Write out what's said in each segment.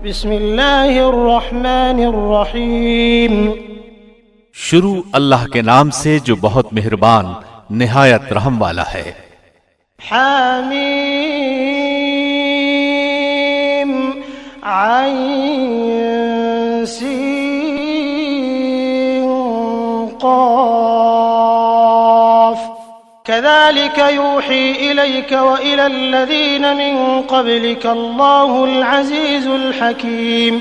بسم اللہ الرحمن الرحیم شروع اللہ کے نام سے جو بہت مہربان نہایت رحم والا ہے۔ حامیم عین سین قاف كذلك يوحي إليك وإلى الذين من قبلك الله العزيز الحكيم۔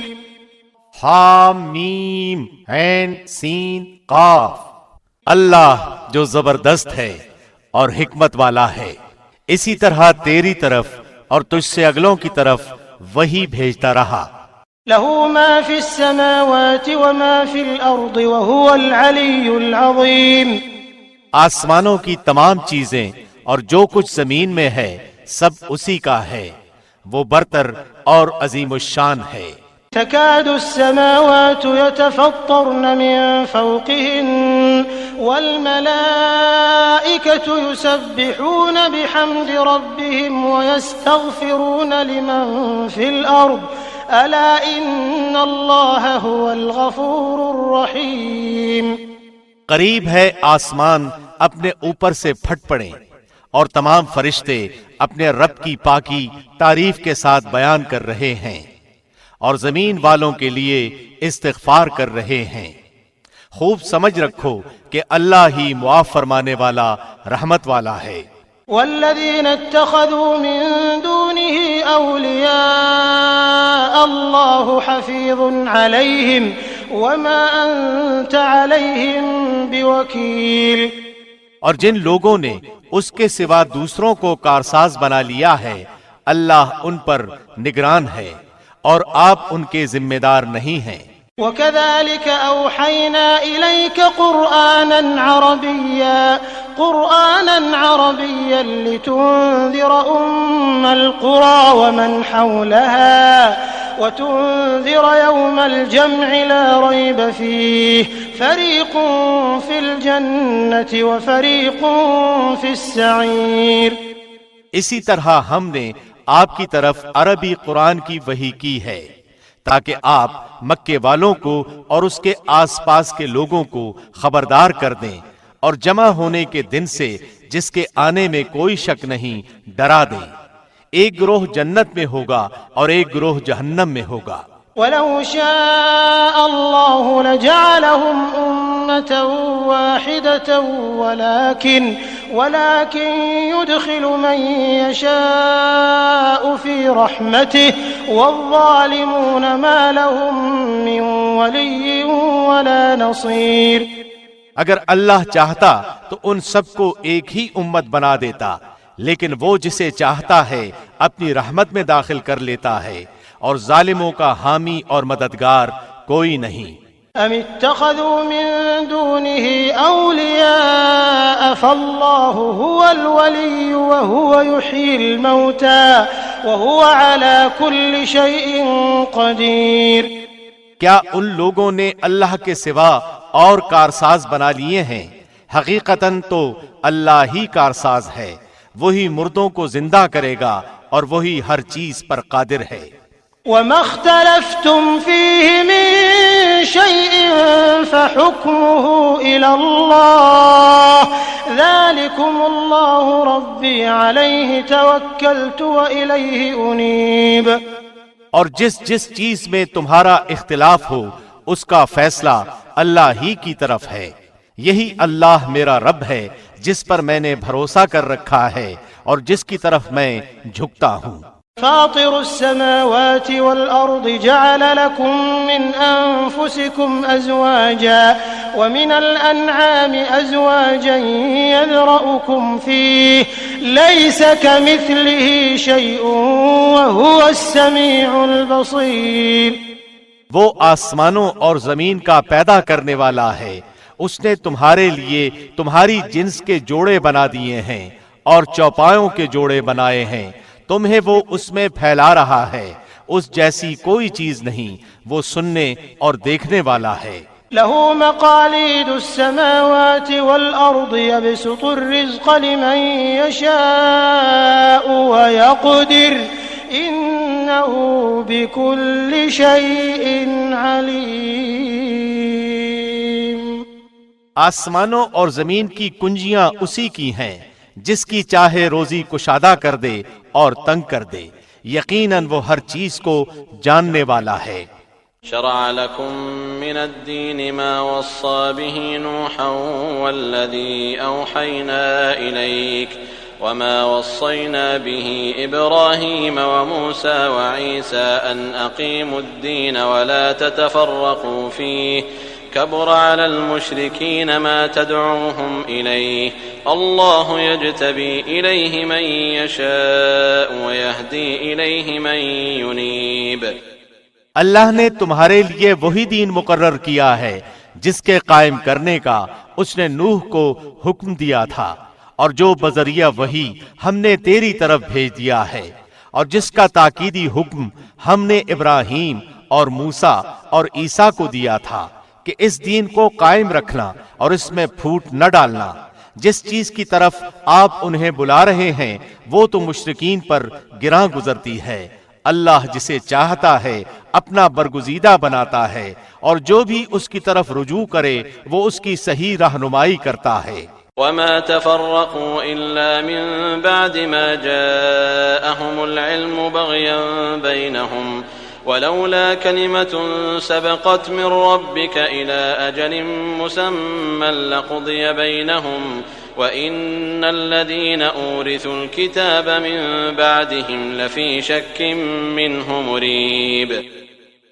حامیم عین سین قاف، اللہ جو زبردست ہے اور حکمت والا ہے، اسی طرح تیری طرف اور تجھ سے اگلوں کی طرف وہی بھیجتا رہا۔ له ما في السماوات وما في الأرض وهو العلي العظيم۔ آسمانوں کی تمام چیزیں اور جو کچھ زمین میں ہے سب اسی کا ہے، وہ برتر اور عظیم الشان ہے۔ تكاد السماوات يتفطرن من فوقهن والملائكة يسبحون بحمد ربهم ويستغفرون لمن في الأرض ألا إن الله هو الغفور الرحيم۔ قریب ہے آسمان اپنے اوپر سے پھٹ پڑیں اور تمام فرشتے اپنے رب کی پاکی تعریف کے ساتھ بیان کر رہے ہیں اور زمین والوں کے لیے استغفار کر رہے ہیں۔ خوب سمجھ رکھو کہ اللہ ہی معاف فرمانے والا رحمت والا ہے۔ والذين اتخذوا من دونه أولياء الله حفيظ عليهم وما أنت عليهم بوكيل۔ اور جن لوگوں نے اس کے سوا دوسروں کو کارساز بنا لیا ہے اللہ ان پر نگران ہے اور آپ ان کے ذمہ دار نہیں ہیں۔ وكذلك أوحينا إليك قرآنا عربيا لتنذر أم القرى ومن حولها وتنذر يوم الجمع لا ريب فيه فريق في الجنة وفريق في السعير۔ اسی طرح ہم نے آپ کی طرف عربی قرآن کی وحی کی ہے تاکہ آپ مکے والوں کو اور اس کے آس پاس کے لوگوں کو خبردار کر دیں اور جمع ہونے کے دن سے جس کے آنے میں کوئی شک نہیں ڈرا دیں۔ ایک گروہ جنت میں ہوگا اور ایک گروہ جہنم میں ہوگا۔ وَلَوْ شَاءَ اللَّهُ لَجَعَلَهُمْ أُمَّةً وَاحِدَةً وَلَكِنْ يُدْخِلُ مَن يَشَاءُ فِي رَحْمَتِهِ وَالظَّالِمُونَ مَا لَهُم مِّن وَلِيٍّ وَلَا نَصِيرٍ۔ اگر اللہ چاہتا تو ان سب کو ایک ہی امت بنا دیتا، لیکن وہ جسے چاہتا ہے اپنی رحمت میں داخل کر لیتا ہے اور ظالموں کا حامی اور مددگار کوئی نہیں۔ ام اتخذوا من دونه اولیاء فاللہ هو الولی وهو يحيي الموتى وهو على كل شيء قدیر۔ کیا ان لوگوں نے اللہ کے سوا اور کارساز بنا لیے ہیں؟ حقیقتاً تو اللہ ہی کارساز ہے، وہی مردوں کو زندہ کرے گا اور وہی ہر چیز پر قادر ہے۔ وما اختلفتم فيه من شيء فحكمه إلى الله ذلكم الله ربي عليه توكلت وإليه أنيب۔ اور جس چیز میں تمہارا اختلاف ہو اس کا فیصلہ اللہ ہی کی طرف ہے، یہی اللہ میرا رب ہے جس پر میں نے بھروسہ کر رکھا ہے اور جس کی طرف میں جھکتا ہوں۔ فاطر السماوات والأرض جعل لكم من أنفسكم أزواجا ومن الأنعام أزواجا يذرأكم فيه ليس كمثله شيء وهو السميع البصير۔ وہ آسمانوں اور زمین کا پیدا کرنے والا ہے، اس نے تمہارے لیے تمہاری جنس کے جوڑے بنا دیے ہیں اور چوپایوں کے جوڑے بنائے ہیں، تمہیں وہ اس میں پھیلا رہا ہے، اس جیسی کوئی چیز نہیں، وہ سننے اور دیکھنے والا ہے۔ له مقاليد السماوات والأرض يبسط الرزق لمن يشاء ويقدر إن إنه بكل شيء عليم۔ آسمانوں اور زمین کی کنجیاں اسی کی ہیں، جس کی چاہے روزی کشادہ کر دے اور تنگ کر دے، یقیناً وہ ہر چیز کو جاننے والا ہے۔ شرع لكم من الدين ما وصى به نوحا والذي أوحينا إليك وما وصينا به إبراهيم وموسى وعيسى أن أقيموا الدين ولا تتفرقوا فيه كبر على المشركين ما تدعوهم إليه الله يجتبي إليه من يشاء ويهدي إليه من ينيب۔ اللہ نے تمہارے لیے وہی دین مقرر کیا ہے جس کے قائم کرنے کا اس نے نوح کو حکم دیا تھا، اور جو بذریعہ وحی ہم نے تیری طرف بھیج دیا ہے، اور جس کا تاکیدی حکم ہم نے ابراہیم اور موسیٰ اور عیسیٰ کو دیا تھا کہ اس دین کو قائم رکھنا اور اس میں پھوٹ نہ ڈالنا۔ جس چیز کی طرف آپ انہیں بلا رہے ہیں وہ تو مشرکین پر گراں گزرتی ہے۔ اللہ جسے چاہتا ہے اپنا برگزیدہ بناتا ہے، اور جو بھی اس کی طرف رجوع کرے وہ اس کی صحیح رہنمائی کرتا ہے۔ وما تفرقوا إلا من بعد ما جاءهم العلم بغيا بينهم ولولا كلمة سبقت من ربك إلى أجل مسمى لقضي بينهم وَإِنَّ الَّذِينَ أُورِثُوا الْكِتَابَ مِن بَعْدِهِمْ لَفِي شَكٍّ مِّنْهُ مُرِيبٍ۔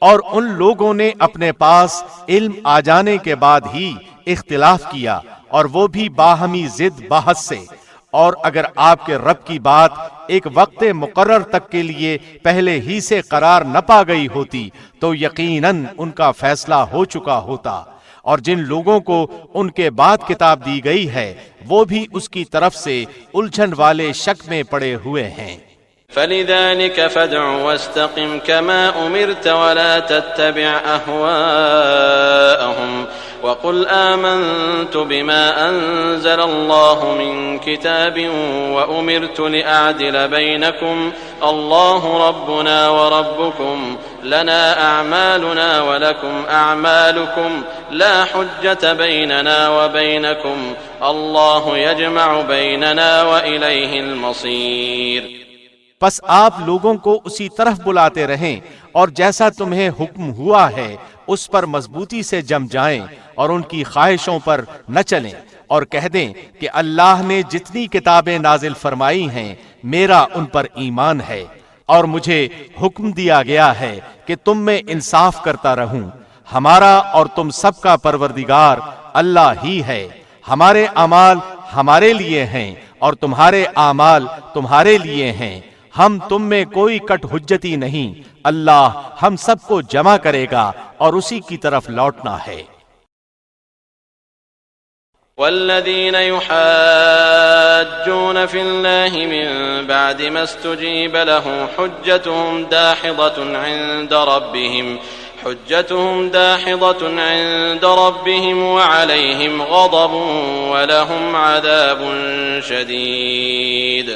اور ان لوگوں نے اپنے پاس علم آ جانے کے بعد ہی اختلاف کیا، اور وہ بھی باہمی ضد بحث سے، اور اگر آپ کے رب کی بات ایک وقت مقرر تک کے لیے پہلے ہی سے قرار نہ پا گئی ہوتی تو یقیناً ان کا فیصلہ ہو چکا ہوتا، اور جن لوگوں کو ان کے بعد کتاب دی گئی ہے وہ بھی اس کی طرف سے الجھن والے شک میں پڑے ہوئے ہیں۔ فَلِذَلِكَ فَادْعُ وَاسْتَقِمْ كَمَا أُمِرْتَ وَلَا تَتَّبِعْ أَهْوَاءَهُمْ وَقُلْ آمَنْتُ بِمَا أَنزَلَ اللَّهُ مِنْ كِتَابٍ وَأُمِرْتُ لِأَعْدِلَ بَيْنَكُمْ اللَّهُ رَبُّنَا وَرَبُّكُمْ لَنَا أَعْمَالُنَا وَلَكُمْ أَعْمَالُكُمْ لَا حُجَّةَ بَيْنَنَا وَبَيْنَكُمْ اللَّهُ يَجْمَعُ بَيْنَنَا وَإِلَيْهِ الْمَصِيرُ۔ پس آپ لوگوں کو اسی طرف بلاتے رہیں، اور جیسا تمہیں حکم ہوا ہے اس پر مضبوطی سے جم جائیں، اور ان کی خواہشوں پر نہ چلیں، اور کہہ دیں کہ اللہ نے جتنی کتابیں نازل فرمائی ہیں میرا ان پر ایمان ہے، اور مجھے حکم دیا گیا ہے کہ تم میں انصاف کرتا رہوں۔ ہمارا اور تم سب کا پروردگار اللہ ہی ہے، ہمارے اعمال ہمارے لیے ہیں اور تمہارے اعمال تمہارے لیے ہیں، ہم تم میں کوئی کٹ حجتی نہیں، اللہ ہم سب کو جمع کرے گا اور اسی کی طرف لوٹنا ہے۔ والذين يحاجون في الله من بعد ما استجيب له حجتهم داحضة عند ربهم وعليهم غضب ولهم عذاب شديد۔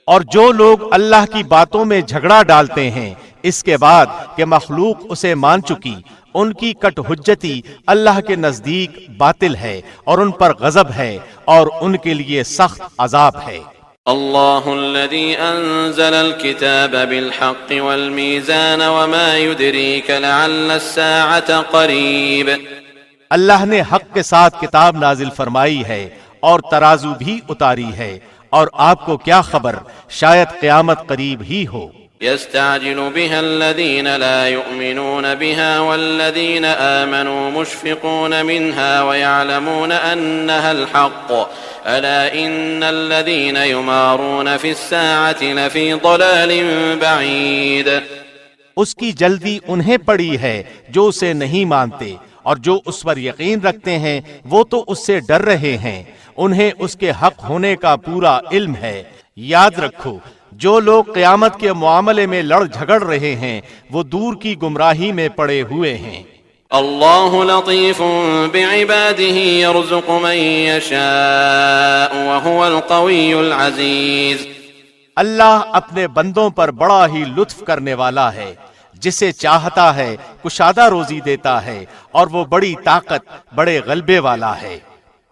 اور جو لوگ اللہ کی باتوں میں جھگڑا ڈالتے ہیں اس کے بعد کہ مخلوق اسے مان چکی، ان کی کٹ حجتی اللہ کے نزدیک باطل ہے اور ان پر غضب ہے اور ان کے لیے سخت عذاب ہے۔ اللہ الذي انزل الكتاب بالحق والميزان وما يدريك لعل الساعة قريب۔ اللہ نے حق کے ساتھ کتاب نازل فرمائی ہے اور ترازو بھی اتاری ہے، اور آپ کو کیا خبر، شاید قیامت قریب ہی ہو۔ يستعجل بها الذين لا يؤمنون بها والذين آمنوا مشفقون منها ويعلمون أنها الحق ألا إن الذين يمارون في الساعة لفي ضلال بعيد۔ اس کی جلدی انہیں پڑی ہے جو اسے نہیں مانتے، اور جو اس پر یقین رکھتے ہیں وہ تو اس سے ڈر رہے ہیں، انہیں اس کے حق ہونے کا پورا علم ہے۔ یاد رکھو، جو لوگ قیامت کے معاملے میں لڑ جھگڑ رہے ہیں وہ دور کی گمراہی میں پڑے ہوئے ہیں۔ اللہ لطیف بعباده يرزق من يشاء وهو القوی العزیز۔ اللہ اپنے بندوں پر بڑا ہی لطف کرنے والا ہے، جسے چاہتا ہے کشادہ روزی دیتا ہے، اور وہ بڑی طاقت، بڑے غلبے والا ہے۔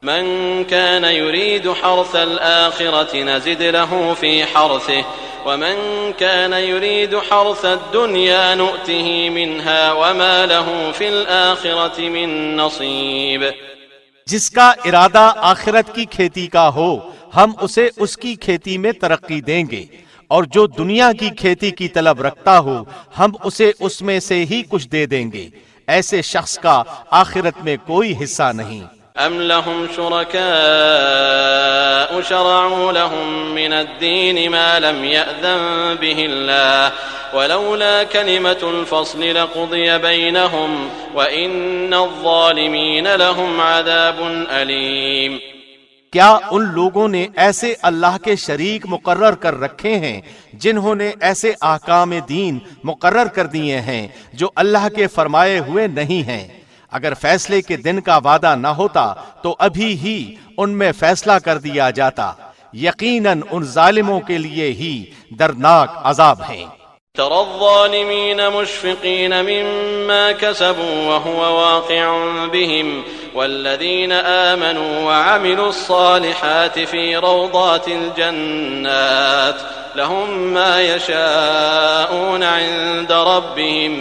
من كان يريد حرث الآخرة نزد له في حرثه ومن كان يريد حرث الدنيا نؤته منها وما له في الآخرة من نصيب۔ جس کا ارادہ آخرت کی کھیتی کا ہو، ہم اسے اس کی کھیتی میں ترقی دیں گے، اور جو دنیا کی کھیتی کی طلب رکھتا ہو ہم اسے اس میں سے ہی کچھ دے دیں گے۔ ایسے شخص کا آخرت میں کوئی حصہ نہیں۔ ام لهم شركاء شرعوا لهم من الدين ما لم يأذن به الله ولولا كلمة الفصل لقضي بينهم وإن الظالمين لهم عذاب أليم۔ کیا ان لوگوں نے ایسے اللہ کے شریک مقرر کر رکھے ہیں جنہوں نے ایسے احکام دین مقرر کر دیے ہیں جو اللہ کے فرمائے ہوئے نہیں ہیں؟ اگر فیصلے کے دن کا وعدہ نہ ہوتا تو ابھی ہی ان میں فیصلہ کر دیا جاتا۔ یقیناً ان ظالموں کے لیے ہی دردناک عذاب ہیں۔ ترى الظالمين مشفقين مما كسبوا وهو واقع بهم والذين آمنوا وعملوا الصالحات في روضات الجنات لهم ما يشاءون عند ربهم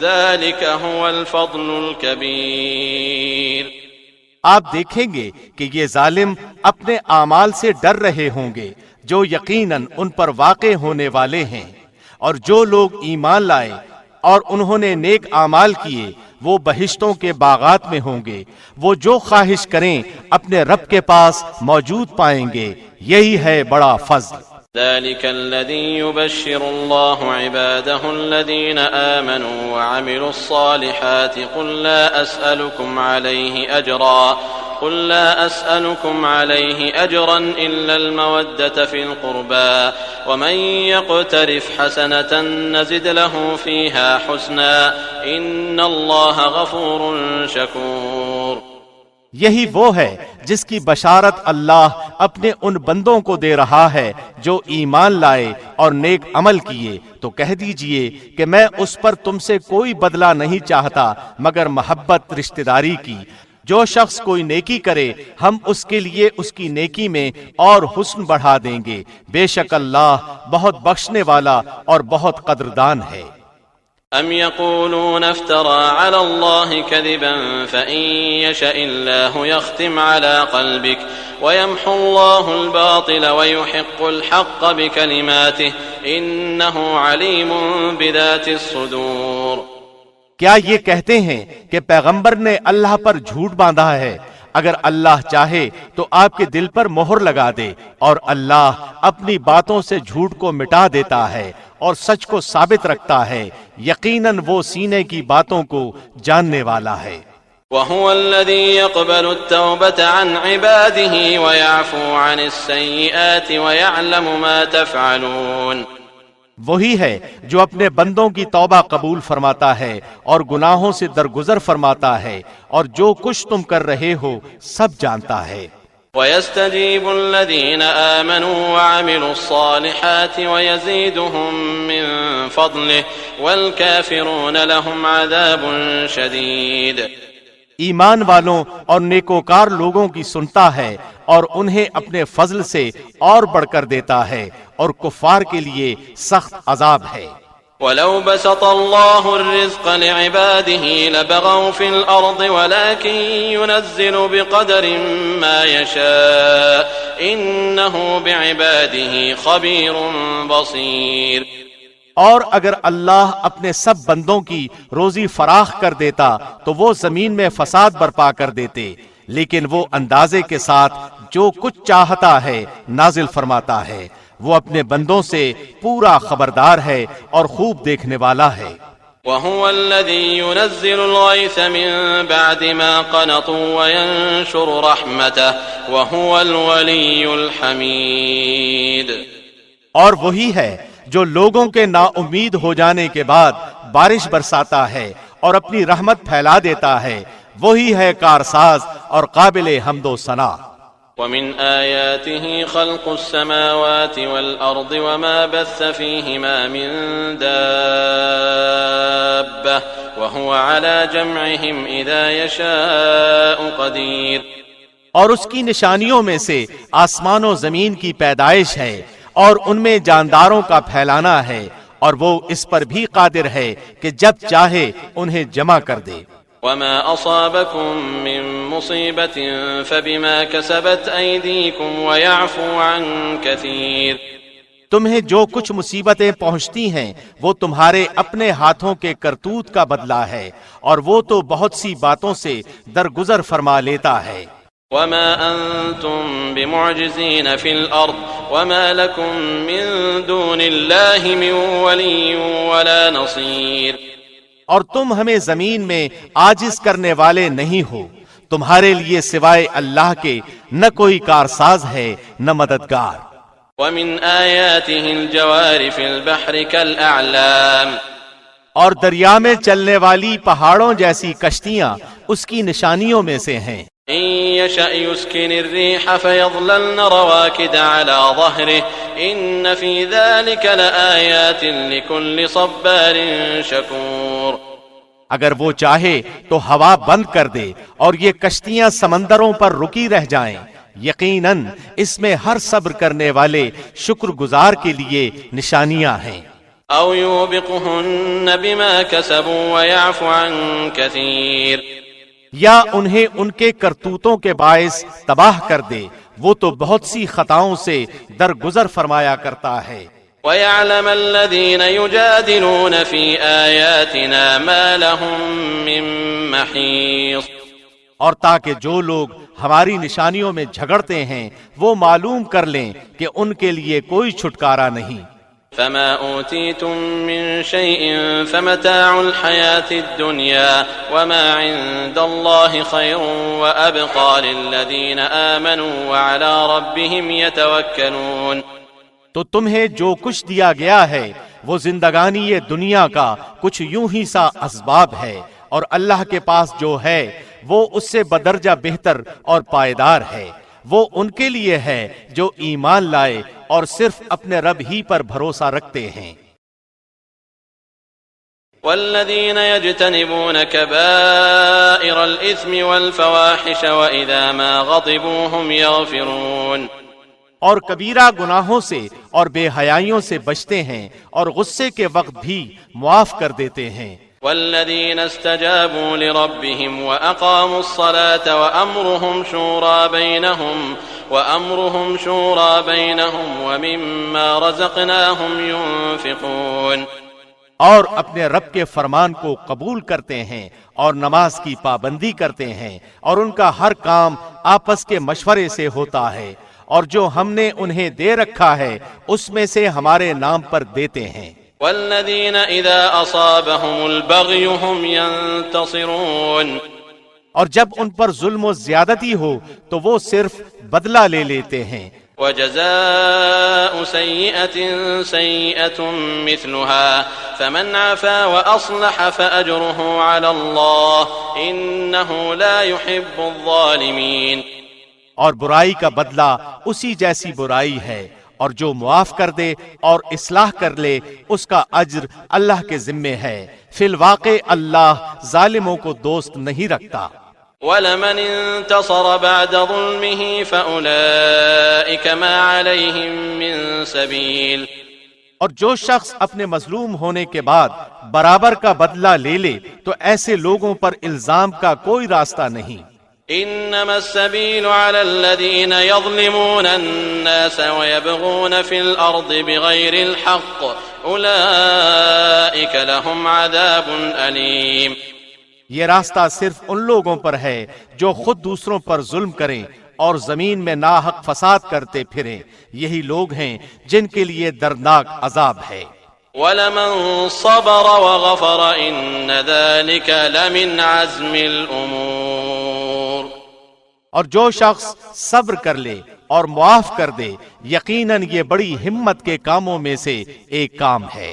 ذلك هو الفضل الكبير۔ آپ دیکھیں گے کہ یہ ظالم اپنے اعمال سے ڈر رہے ہوں گے جو یقیناً ان پر واقع ہونے والے ہیں، اور جو لوگ ایمان لائے اور انہوں نے نیک اعمال کیے وہ بہشتوں کے باغات میں ہوں گے، وہ جو خواہش کریں اپنے رب کے پاس موجود پائیں گے، یہی ہے بڑا فضل۔ ذلك الذي يبشر الله عباده الذين آمنوا وعملوا الصالحات قل لا أسألكم عليه أجرا إلا المودة في القربى ومن يقترف حسنة نزد له فيها حسنا إن الله غفور شكور۔ یہی وہ ہے جس کی بشارت اللہ اپنے ان بندوں کو دے رہا ہے جو ایمان لائے اور نیک عمل کیے، تو کہہ دیجئے کہ میں اس پر تم سے کوئی بدلہ نہیں چاہتا مگر محبت رشتہ داری کی۔ جو شخص کوئی نیکی کرے ہم اس کے لیے اس کی نیکی میں اور حسن بڑھا دیں گے، بے شک اللہ بہت بخشنے والا اور بہت قدردان ہے۔ ام يقولون افترى على الله كذبا فإن يشاء الله يختم على قلبك ويمحو الله الباطل ويحق الحق بكلماته إنه عليم بذات الصدور۔ کیا یہ کہتے ہیں کہ پیغمبر نے اللہ پر جھوٹ باندھا ہے؟ اگر اللہ چاہے تو آپ کے دل پر مہر لگا دے، اور اللہ اپنی باتوں سے جھوٹ کو مٹا دیتا ہے اور سچ کو ثابت رکھتا ہے، یقیناً وہ سینے کی باتوں کو جاننے والا ہے۔ وَهُوَ الَّذِي يَقْبَلُ التَّوْبَةَ عَنْ عِبَادِهِ وَيَعْفُو عَنِ السَّيِّئَاتِ وَيَعْلَمُ مَا تَفْعَلُونَ۔ وہی ہے جو اپنے بندوں کی توبہ قبول فرماتا ہے اور گناہوں سے درگزر فرماتا ہے، اور جو کچھ تم کر رہے ہو سب جانتا ہے۔ وَيَسْتَجِيبُ الَّذِينَ آمَنُوا وَعَمِلُوا الصَّالِحَاتِ وَيَزِيدُهُم مِّن فَضْلِهِ وَالْكَافِرُونَ لَهُمْ عَذَابٌ شَدِيدٌ۔ ایمان والوں اور نیکوکار لوگوں کی سنتا ہے اور انہیں اپنے فضل سے اور بڑھ کر دیتا ہے، اور کفار کے لیے سخت عذاب ہے۔ وَلَوْ بَسَطَ اللَّهُ الرِّزْقَ لِعِبَادِهِ لَبَغَوْا فِي الْأَرْضِ وَلَكِن يُنَزِّلُ بِقَدَرٍ مَّا يَشَاءُ إِنَّهُ بِعِبَادِهِ خَبِيرٌ بَصِيرٌ۔ اور اگر اللہ اپنے سب بندوں کی روزی فراخ کر دیتا تو وہ زمین میں فساد برپا کر دیتے، لیکن وہ اندازے کے ساتھ جو کچھ چاہتا ہے نازل فرماتا ہے، وہ اپنے بندوں سے پورا خبردار ہے اور خوب دیکھنے والا ہے۔ وَهُوَ الَّذِي يُنَزِّلُ الْغَيْثَ مِن بَعْدِ مَا قَنَطُوا وَيَنشُرُ رَحْمَتَهُ وَهُوَ الْوَلِيُّ الْحَمِيدُ۔ اور وہی ہے جو لوگوں کے نا امید ہو جانے کے بعد بارش برساتا ہے اور اپنی رحمت پھیلا دیتا ہے، وہی ہے کارساز اور قابل حمد و ثنا۔ ومن آياته خلق السماوات والأرض وما بث فيهما من دابة وهو على جمعهم إذا يشاء قدير. اور اس کی نشانیوں میں سے آسمان و زمین کی پیدائش ہے اور ان میں جانداروں کا پھیلانا ہے، اور وہ اس پر بھی قادر ہے کہ جب چاہے انہیں جمع کر دے. وما أصابكم من مصيبة فبما كسبت أيديكم ويعفو عن كثير. تمہیں جو کچھ مصیبتیں پہنچتی ہیں وہ تمہارے اپنے ہاتھوں کے کرتوت کا بدلہ ہے، اور وہ تو بہت سی باتوں سے درگزر فرما لیتا ہے. وما أنتم بمعجزين في الأرض وما لكم من دون الله من ولي ولا نصير. اور تم ہمیں زمین میں عاجز کرنے والے نہیں ہو، تمہارے لیے سوائے اللہ کے نہ کوئی کارساز ہے نہ مددگار. ومن آياته الجوار في البحر كالأعلام. اور دریا میں چلنے والی پہاڑوں جیسی کشتیاں اس کی نشانیوں میں سے ہیں. إن يشأ يسكن الريح فيظللن رواكد على ظهره إن في ذلك لآيات لكل صبار شكور. اگر وہ چاہے تو ہوا بند کر دے اور یہ کشتیاں سمندروں پر رکی رہ جائیں، یقیناً اس میں ہر صبر کرنے والے شکر گزار کے لیے نشانیاں ہیں. أو يوبقهن بما كسبوا ويعفو عن كثير. یا انہیں ان کے کرتوتوں کے باعث تباہ کر دے، وہ تو بہت سی خطاؤں سے درگزر فرمایا کرتا ہے. وَيَعْلَمَ الَّذِينَ يُجَادِلُونَ فِي آيَاتِنَا مَا لَهُم مِّن مَّحِيصٍ. اور تاکہ جو لوگ ہماری نشانیوں میں جھگڑتے ہیں وہ معلوم کر لیں کہ ان کے لیے کوئی چھٹکارا نہیں. فما أوتيتم من شيء فمتاع الحياة الدنيا وما عند الله خير وأبقى للذين آمنوا وعلى ربهم يتوكلون. تو تمہیں جو کچھ دیا گیا ہے وہ زندگانی یہ دنیا کا کچھ یوں ہی سا اسباب ہے، اور اللہ کے پاس جو ہے وہ اس سے بدرجہ بہتر اور پائیدار ہے. وہ ان کے لیے ہے جو ایمان لائے اور صرف اپنے رب ہی پر بھروسہ رکھتے ہیں. والذین یجتنبون کبائر الإثم والفواحش وإذا ما غضبوا هم یغفرون. اور کبیرہ گناہوں سے اور بے حیائیوں سے بچتے ہیں اور غصے کے وقت بھی معاف کر دیتے ہیں. والذين استجابوا لربهم وأقاموا الصلاة وأمرهم شورى بينهم ومما رزقناهم ينفقون. اور اپنے رب کے فرمان کو قبول کرتے ہیں اور نماز کی پابندی کرتے ہیں، اور ان کا ہر کام آپس کے مشورے سے ہوتا ہے، اور جو ہم نے انہیں دے رکھا ہے اس میں سے ہمارے نام پر دیتے ہیں. والذین اذا اصابهم البغی هم ينتصرون. اور جب ان پر ظلم و زیادتی ہو تو وہ صرف بدلہ لے لیتے ہیں. وجزاء سیئة سیئة مثلها فمن عفا وأصلح فأجره على الله إنه لا يحب الظالمين. اور برائی کا بدلہ اسی جیسی برائی ہے، اور جو معاف کر دے اور اصلاح کر لے اس کا اجر اللہ کے ذمے ہے. فی الواقع اللہ ظالموں کو دوست نہیں رکھتا. وَلَمَنِ انتصر بعد ظلمه فَأُولَئِكَ مَا عَلَيْهِم مِّن سَبِيلٍ. اور جو شخص اپنے مظلوم ہونے کے بعد برابر کا بدلہ لے لے تو ایسے لوگوں پر الزام کا کوئی راستہ نہیں. انما السبيل على الذين يظلمون الناس ويبغون في الارض بغير الحق اولئك لهم عذاب اليم. یہ راستہ صرف ان لوگوں پر ہے جو خود دوسروں پر ظلم کریں اور زمین میں ناحق فساد کرتے پھریں، یہی لوگ ہیں جن کے لیے دردناک عذاب ہے. وَلَمَن صَبَرَ وَغَفَرَ إِنَّ ذَلِكَ لَمِنْ عَزْمِ الْأُمُورِ. اور جو شخص صبر کر لے اور معاف کر دے، یقیناً یہ بڑی ہمت کے کاموں میں سے ایک کام ہے.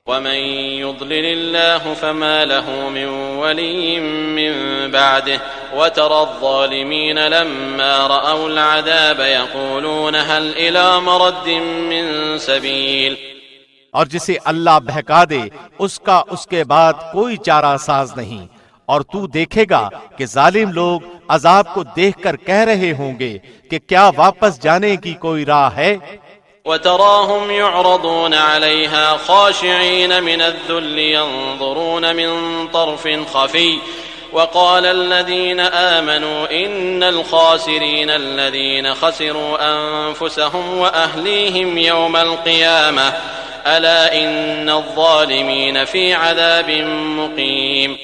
ومن يضلل الله فما له من ولي من بعده وترى الظالمين لما رأوا العذاب يقولون هل إلى مرد من سبيل. اور جسے اللہ بہکا دے اس کا اس کے بعد کوئی چارہ ساز نہیں. اور تو دیکھے گا کہ ظالم لوگ عذاب کو دیکھ کر کہہ رہے ہوں گے کہ کیا واپس جانے کی کوئی راہ ہے. وتراهم يعرضون عليها خاشعين من الذل ينظرون من طرف خفي وقال الذين آمنوا إن الخاسرين الذين خسروا أنفسهم وأهليهم يوم القيامة ألا إن الظالمين في عذاب مقيم.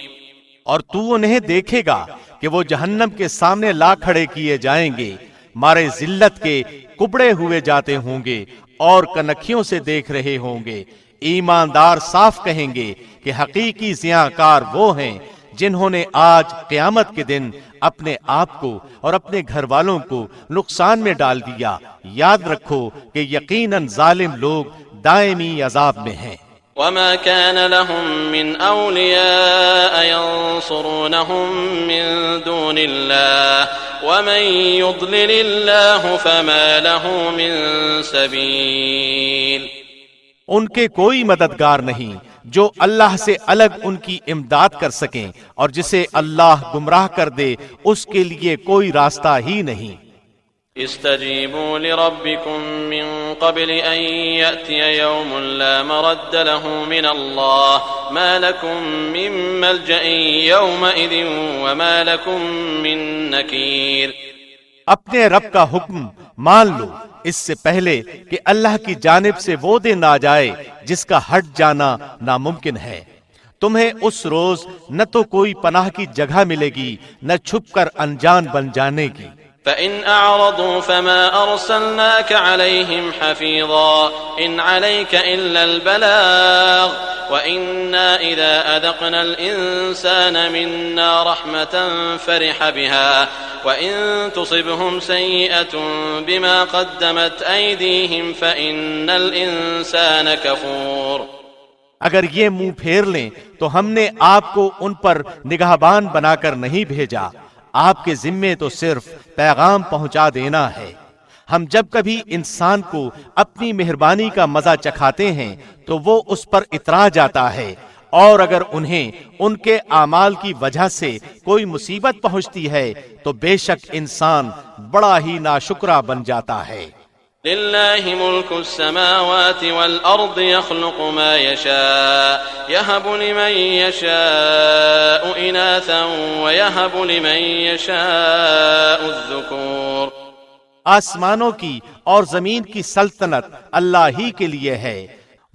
اور تو انہیں دیکھے گا کہ وہ جہنم کے سامنے لا کھڑے کیے جائیں گے، مارے ذلت کے کبڑے ہوئے جاتے ہوں گے اور کنکھیوں سے دیکھ رہے ہوں گے. ایماندار صاف کہیں گے کہ حقیقی زیاں-کار وہ ہیں جنہوں نے آج قیامت کے دن اپنے آپ کو اور اپنے گھر والوں کو نقصان میں ڈال دیا. یاد رکھو کہ یقیناً ظالم لوگ دائمی عذاب میں ہیں. وما كان لهم من أولياء ينصرونهم من دون الله ومن يضلل الله فما له من سبيل. ان کے کوئی مددگار نہیں جو اللہ سے الگ ان کی امداد کر سکیں، اور جسے اللہ گمراہ کر دے اس کے لیے کوئی راستہ ہی نہیں. استجیبوا لربکم من قبل ان یأتی یوم لا مرد له من اللہ ما لکم من ملجأ یومئذ وما لکم من نکیر. اپنے رب کا حکم مان لو اس سے پہلے کہ اللہ کی جانب سے وہ دن آ جائے جس کا ہٹ جانا ناممکن ہے. تمہیں اس روز نہ تو کوئی پناہ کی جگہ ملے گی نہ چھپ کر انجان بن جانے کی. فإن أعرضوا فما أرسلناك عليهم حفيظا إن عليك إلا البلاغ وإنا إذا أذقنا الإنسان منا رحمة فرح بها وإن تصبهم سيئة بما قدمت أيديهم فإن الإنسان كفور. اگر یہ منہ پھیر لیں تو ہم نے آپ کو ان پر نگہبان بنا کر نہیں بھیجا، آپ کے ذمے تو صرف پیغام پہنچا دینا ہے. ہم جب کبھی انسان کو اپنی مہربانی کا مزہ چکھاتے ہیں تو وہ اس پر اترا جاتا ہے، اور اگر انہیں ان کے اعمال کی وجہ سے کوئی مصیبت پہنچتی ہے تو بے شک انسان بڑا ہی ناشکرا بن جاتا ہے. لله ملك السماوات والأرض يخلق ما يشاء يهب لمن يشاء إناثا ويهب لمن يشاء الذكور. آسمانوں کی اور زمین کی سلطنت اللہ ہی کے لیے ہے.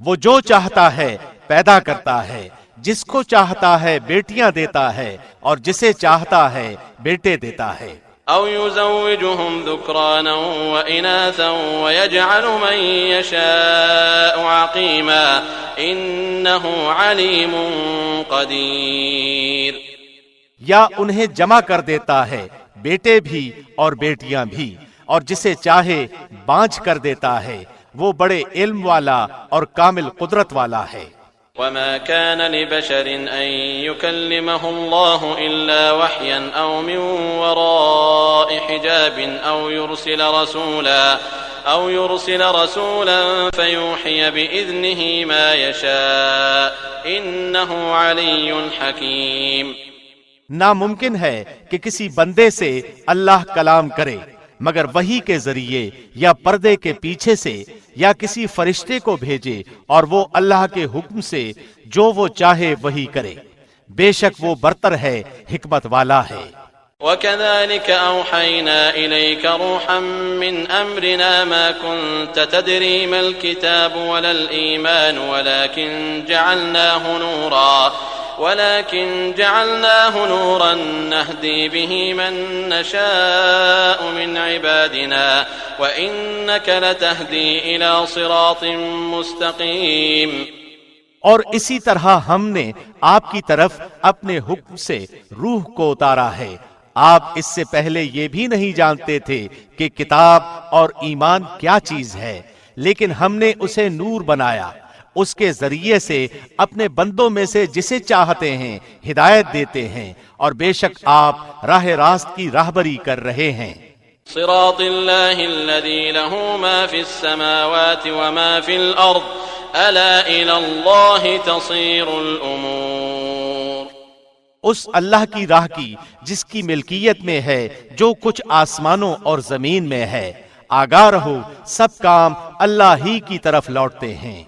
وہ جو چاہتا ہے پیدا کرتا ہے، جس کو چاہتا ہے بیٹیاں دیتا ہے اور جسے چاہتا ہے بیٹے دیتا ہے. أو يزوجهم ذكرانا وإناثا ويجعل من يشاء عقيما إنه عليم قدير. یا انہیں جمع کر دیتا ہے بیٹے بھی اور بیٹیاں بھی، اور جسے چاہے بانجھ کر دیتا ہے. وہ بڑے علم والا اور کامل قدرت والا ہے. وما كان لبشر أن يكلمه الله إلا وحيا أو من وراء حجاب أو يرسل رسولا فيوحي بإذنه ما يشاء إنه علي حكيم. ناممکن ہے کہ کسی بندے سے اللہ کلام کرے مگر وحی کے ذریعے یا پردے کے پیچھے سے یا کسی فرشتے کو بھیجے، اور وہ اللہ کے حکم سے جو وہ چاہے وہی کرے. بے شک وہ برتر ہے، حکمت والا ہے. وَكَذَلِكَ أَوْحَيْنَا إِلَيْكَ رُوحًا مِّنْ أَمْرِنَا مَا كُنْتَ تَدْرِي مَا الْكِتَابُ وَلَا الْإِيمَانُ ولكن جعلناه نورا نهدي به من نشاء من عبادنا وإنك لتهدي إلى صراط مستقيم. اور اسی طرح ہم نے آپ کی طرف اپنے حکم سے روح کو اتارا ہے. آپ اس سے پہلے یہ بھی نہیں جانتے تھے کہ کتاب اور ایمان کیا چیز ہے، لیکن ہم نے اسے نور بنایا. اس کے ذریعے سے اپنے بندوں میں سے جسے چاہتے ہیں ہدایت دیتے ہیں، اور بے شک آپ راہ راست کی راہبری کر رہے ہیں۔ صراط اللہ الذی له ما فی السماوات وما فی الارض الا الی اللہ تصیر الامور، اس اللہ کی راہ کی جس کی ملکیت میں ہے جو کچھ آسمانوں اور زمین میں ہے، آگاہ رہو سب کام اللہ ہی کی طرف لوٹتے ہیں۔